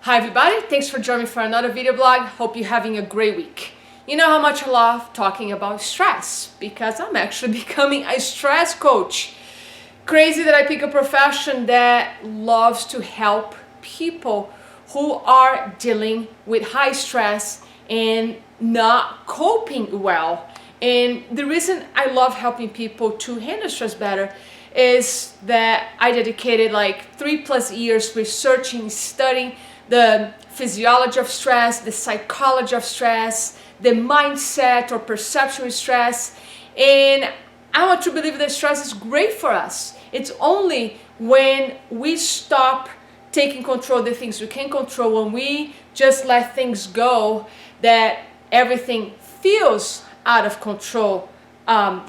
Hi everybody, thanks for joining me for another video blog. Hope you're having a great week. You know how much I love talking about stress because I'm actually becoming a stress coach. Crazy that I pick a profession that loves to help people who are dealing with high stress and not coping well. And the reason I love helping people to handle stress better is that I dedicated like 3+ years researching, studying the physiology of stress, the psychology of stress, the mindset or perception of stress. And I want to believe that stress is great for us. It's only when we stop taking control of the things we can control, when we just let things go, that everything feels out of control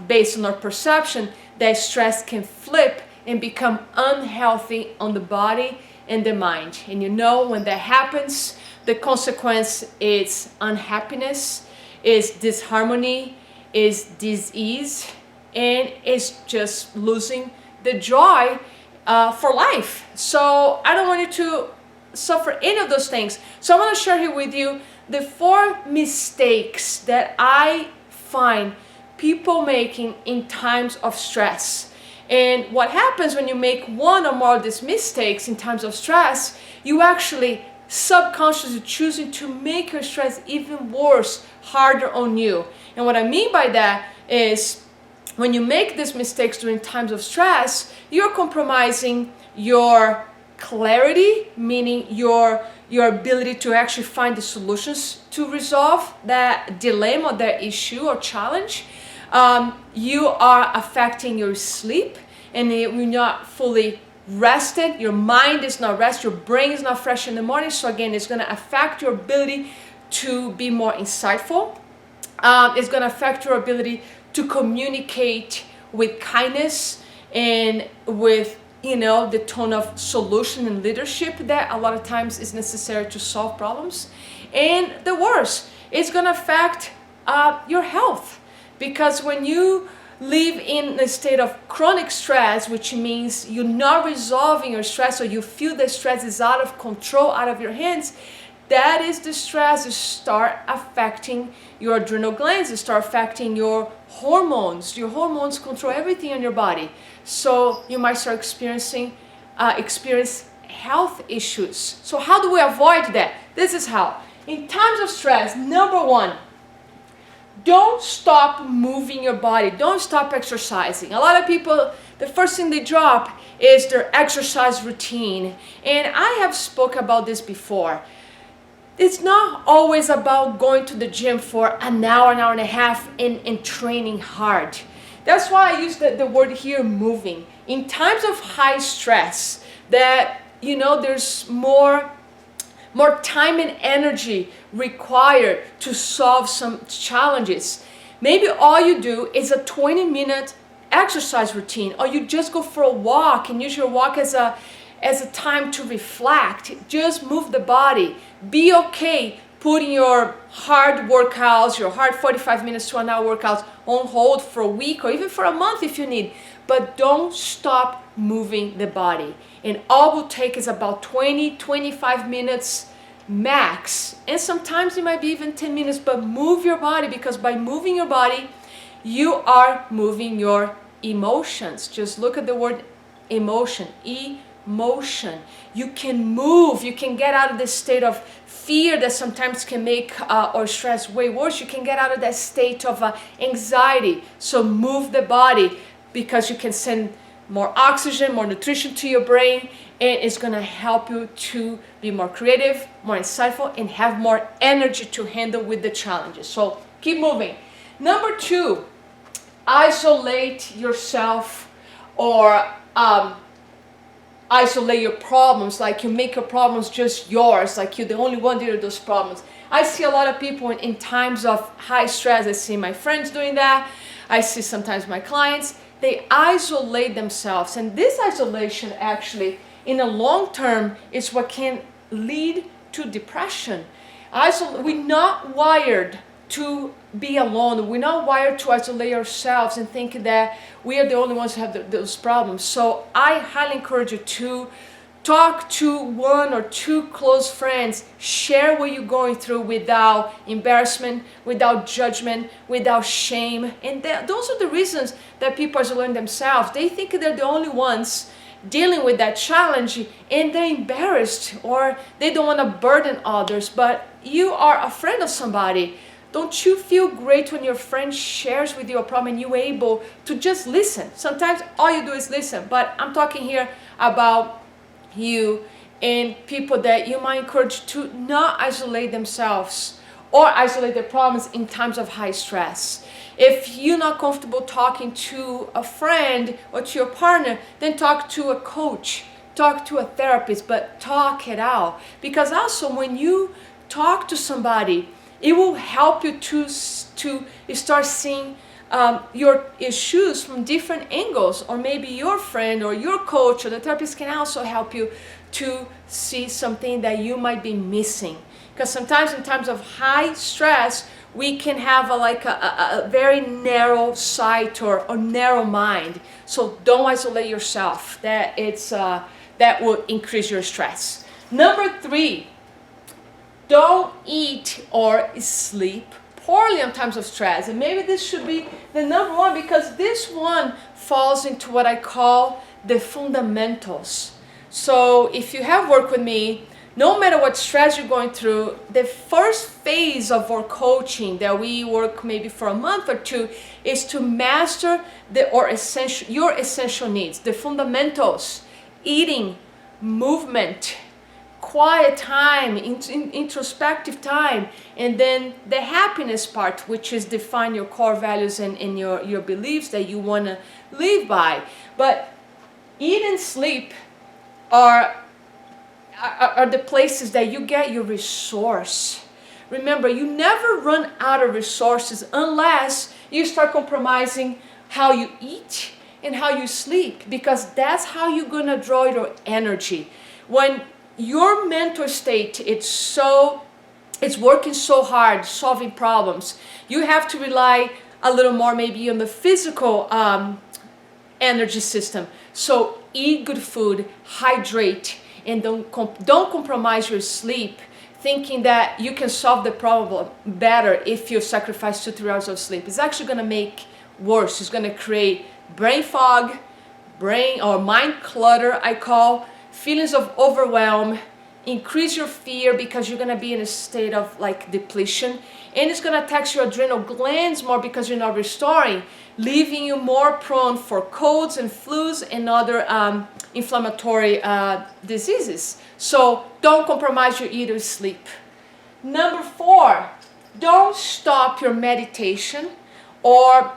based on our perception, that stress can flip and become unhealthy on the body and the mind. And you know, when that happens, the consequence is unhappiness, is disharmony, is disease, and it's just losing the joy for life. So I don't want you to suffer any of those things. So I want to share here with you the 4 mistakes that I find people making in times of stress. And what happens when you make one or more of these mistakes in times of stress, you actually subconsciously choosing to make your stress even worse, harder on you. And what I mean by that is when you make these mistakes during times of stress, you're compromising your clarity, meaning your ability to actually find the solutions to resolve that dilemma, that issue or challenge. You are affecting your sleep, and you're not fully rested. Your mind is not rested. Your brain is not fresh in the morning. So again, it's going to affect your ability to be more insightful. It's going to affect your ability to communicate with kindness and with the tone of solution and leadership that a lot of times is necessary to solve problems. And the worst, it's going to affect your health. Because when you live in a state of chronic stress, which means you're not resolving your stress, or you feel the stress is out of control, out of your hands, that is the stress. It start affecting your adrenal glands, it start affecting your hormones. Your hormones control everything in your body. So you might start experience health issues. So how do we avoid that? This is how. In times of stress, number 1, don't stop moving your body. Don't stop exercising. A lot of people, the first thing they drop is their exercise routine. And I have spoke about this before. It's not always about going to the gym for an hour and a half and training hard. That's why I use the word here, moving. In times of high stress, that, there's more time and energy required to solve some challenges. Maybe all you do is a 20-minute exercise routine, or you just go for a walk and use your walk as a time to reflect. Just move the body. Be okay putting your hard workouts, your hard 45 minutes to an hour workouts on hold for a week or even for a month if you need. But don't stop moving the body. And all it will take is about 20-25 minutes max. And sometimes it might be even 10 minutes, but move your body, because by moving your body, you are moving your emotions. Just look at the word emotion. Emotion. You can move. You can get out of this state of fear that sometimes can make or stress way worse. You can get out of that state of anxiety. So move the body, because you can send more oxygen, more nutrition to your brain, and it's going to help you to be more creative, more insightful, and have more energy to handle with the challenges. So keep moving. Number 2, isolate yourself, or isolate your problems, like you make your problems just yours, like you're the only one dealing with those problems. I see a lot of people in times of high stress. I see my friends doing that. I see sometimes my clients. They isolate themselves, and this isolation actually in the long term is what can lead to depression. We're not wired to be alone. We're not wired to isolate ourselves and think that we are the only ones who have those problems. So I highly encourage you to Talk to one or two close friends. Share what you're going through without embarrassment, without judgment, without shame. And those are the reasons that people isolate themselves. They think they're the only ones dealing with that challenge, and they're embarrassed, or they don't want to burden others. But you are a friend of somebody. Don't you feel great when your friend shares with you a problem and you're able to just listen? Sometimes all you do is listen, but I'm talking here about you and people that you might encourage to not isolate themselves or isolate their problems in times of high stress. If you're not comfortable talking to a friend or to your partner, then talk to a coach, talk to a therapist, but talk it out. Because also when you talk to somebody, it will help you to start seeing your issues from different angles, or maybe your friend or your coach or the therapist can also help you to see something that you might be missing. Because sometimes in times of high stress, we can have a very narrow sight or narrow mind. So don't isolate yourself. That will increase your stress. Number 3, don't eat or sleep poorly in times of stress. And maybe this should be the number 1, because this one falls into what I call the fundamentals. So if you have worked with me, no matter what stress you're going through, the first phase of our coaching that we work maybe for a month or 2 is to master your essential needs, the fundamentals: eating, movement, quiet time, introspective time, and then the happiness part, which is define your core values and your beliefs that you want to live by. But eat and sleep are the places that you get your resource. Remember, you never run out of resources unless you start compromising how you eat and how you sleep, because that's how you're going to draw your energy. When your mental state it's working so hard solving problems, you have to rely a little more maybe on the physical energy system. So eat good food, hydrate, and don't compromise your sleep thinking that you can solve the problem better if you sacrifice 2-3 hours of sleep. It's actually going to make worse. It's going to create brain fog, brain or mind clutter, I call, feelings of overwhelm, increase your fear because you're going to be in a state of depletion, and it's going to tax your adrenal glands more because you're not restoring, leaving you more prone for colds and flus and other inflammatory diseases. So don't compromise your eat or sleep. Number 4, don't stop your meditation or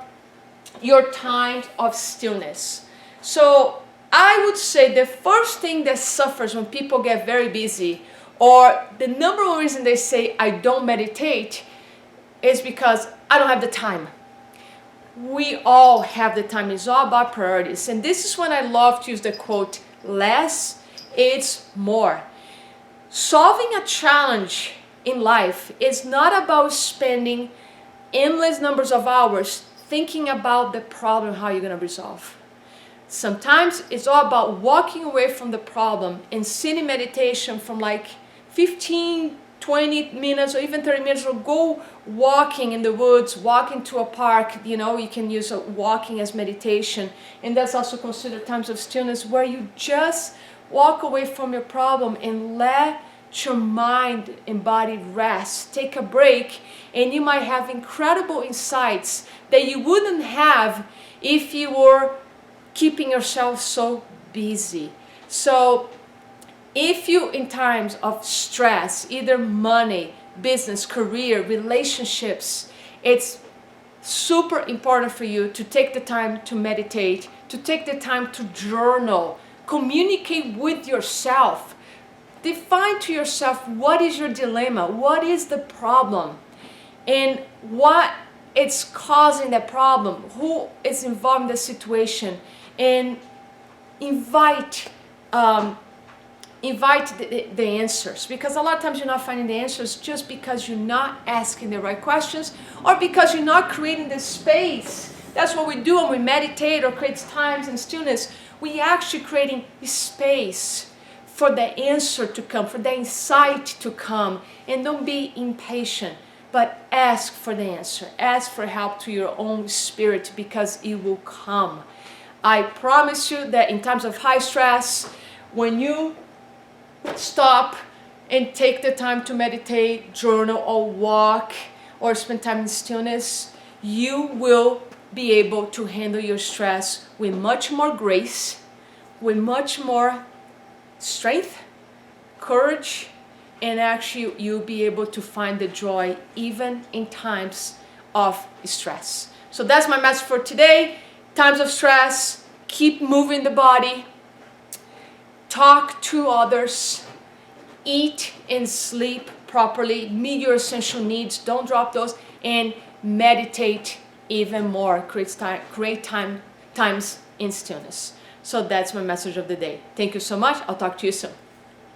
your times of stillness. So I would say the first thing that suffers when people get very busy, or the number 1 reason they say I don't meditate, is because I don't have the time. We all have the time. It's all about priorities. And this is when I love to use the quote, less is more. Solving a challenge in life is not about spending endless numbers of hours thinking about the problem, how you're going to resolve. Sometimes it's all about walking away from the problem and sitting meditation from 15, 20 minutes or even 30 minutes, or go walking in the woods, walking to a park. You can use walking as meditation, and that's also considered times of stillness where you just walk away from your problem and let your mind and body rest, take a break, and you might have incredible insights that you wouldn't have if you were keeping yourself so busy. So if you in times of stress, either money, business, career, relationships, it's super important for you to take the time to meditate, to take the time to journal, communicate with yourself. Define to yourself what is your dilemma, what is the problem, and what it's causing the problem, who is involved in the situation, and invite the answers, because a lot of times you're not finding the answers just because you're not asking the right questions or because you're not creating the space. That's what we do when we meditate or create times in stillness. We actually creating space for the answer to come, for the insight to come. And don't be impatient, but ask for the answer. Ask for help to your own spirit, because it will come. I promise you that in times of high stress, when you stop and take the time to meditate, journal, or walk, or spend time in stillness, you will be able to handle your stress with much more grace, with much more strength, courage, and actually you'll be able to find the joy even in times of stress. So that's my message for today. Times of stress, keep moving the body, talk to others, eat and sleep properly, meet your essential needs, don't drop those, and meditate even more. Create times in stillness. So that's my message of the day. Thank you so much. I'll talk to you soon.